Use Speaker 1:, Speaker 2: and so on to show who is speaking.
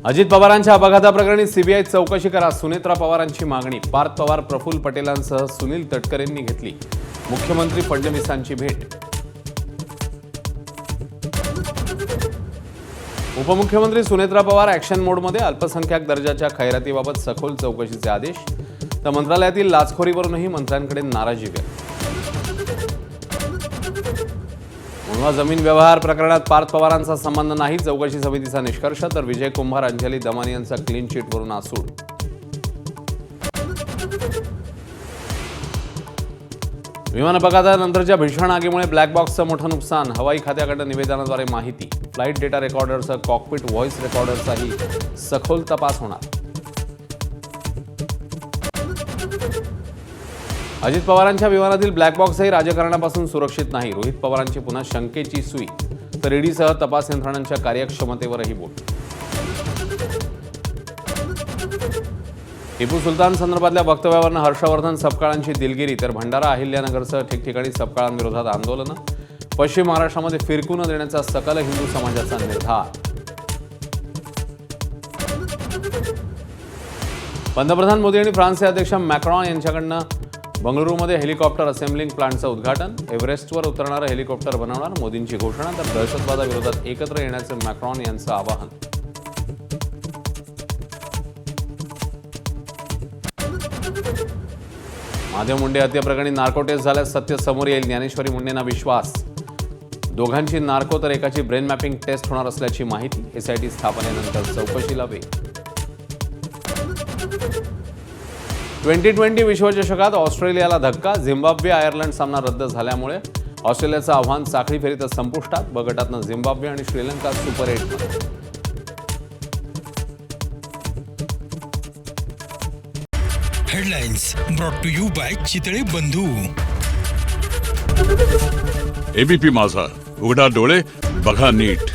Speaker 1: अजित पवारांच्या अपघाताप्रकरणी सीबीआय चौकशी करा, सुनेत्रा पवारांची मागणी. पार्थ पवार, प्रफुल्ल पटेलांसह सुनील तटकरेंनी घेतली मुख्यमंत्री फडणवीसांची भेट. उपमुख्यमंत्री सुनेत्रा पवार ॲक्शन मोडमध्ये. अल्पसंख्याक दर्जाच्या खैरातीबाबत सखोल चौकशीचे आदेश. तर मंत्रालयातील लाचखोरीवरूनही मंत्र्यांकडे नाराजी व्यक्त. मुंढवा जमीन व्यवहार प्रकरणात पार्थ पवारांचा संबंध नाही, चौकशी समितीचा निष्कर्ष. तर विजय कुंभार, अंजली दमानी यांचा क्लीन चिटवरून आसूड. विमान अपघातानंतरच्या भीषण आगीमुळे ब्लॅक बॉक्सचं मोठं नुकसान. हवाई खात्याकडे निवेदनाद्वारे माहिती. फ्लाईट डेटा रेकॉर्डरसह कॉकपिट व्हॉइस रेकॉर्डरचाही सखोल तपास होणार. अजित पवारांच्या विमानातील ब्लॅक बॉक्सही राजकारणापासून सुरक्षित नाही. रोहित पवारांची पुन्हा शंकेची सुई. तर ईडीसह तपास यंत्रणांच्या कार्यक्षमतेवरही बोट. टिपू सुलतान संदर्भातल्या वक्तव्यावरून हर्षवर्धन सपकाळांची दिलगिरी. तर भंडारा, अहिल्यानगरसह ठिकठिकाणी सपकाळांविरोधात आंदोलनं. पश्चिम महाराष्ट्रामध्ये फिरकू न देण्याचा सकल हिंदू समाजाचा निर्धार. पंतप्रधान मोदी आणि फ्रान्सचे अध्यक्ष मॅक्रॉन यांच्याकडनं बंगळुरूमध्ये हेलिकॉप्टर असेंब्लिंग प्लांटचं उद्घाटन. एव्हरेस्टवर उतरणारं हेलिकॉप्टर बनवणार, मोदींची घोषणा. तर दहशतवादाविरोधात एकत्र येण्याचं मॅक्रॉन यांचं आवाहन. महादेव मुंडे हत्येप्रकरणी नार्को टेस्ट झाल्यास सत्य समोर येईल, ज्ञानेश्वरी मुंडेंना विश्वास. दोघांची नार्को तर एकाची ब्रेन मॅपिंग टेस्ट होणार असल्याची माहिती. एसआयटी स्थापनेनंतर चौकशीला वेग. 2020 विश्वचषकात ऑस्ट्रेलियाला धक्का. झिम्बाब्वे आयर्लंड सामना रद्द झाल्यामुळे ऑस्ट्रेलियाचं आव्हान साखळी फेरीतच संपुष्टात. ब गटातनं झिम्बाब्वे आणि Sri Lanka super 8.
Speaker 2: Headlines brought to you by Chitale Bandhu.
Speaker 3: ABP माझा, उघडा डोळे बघा नीट.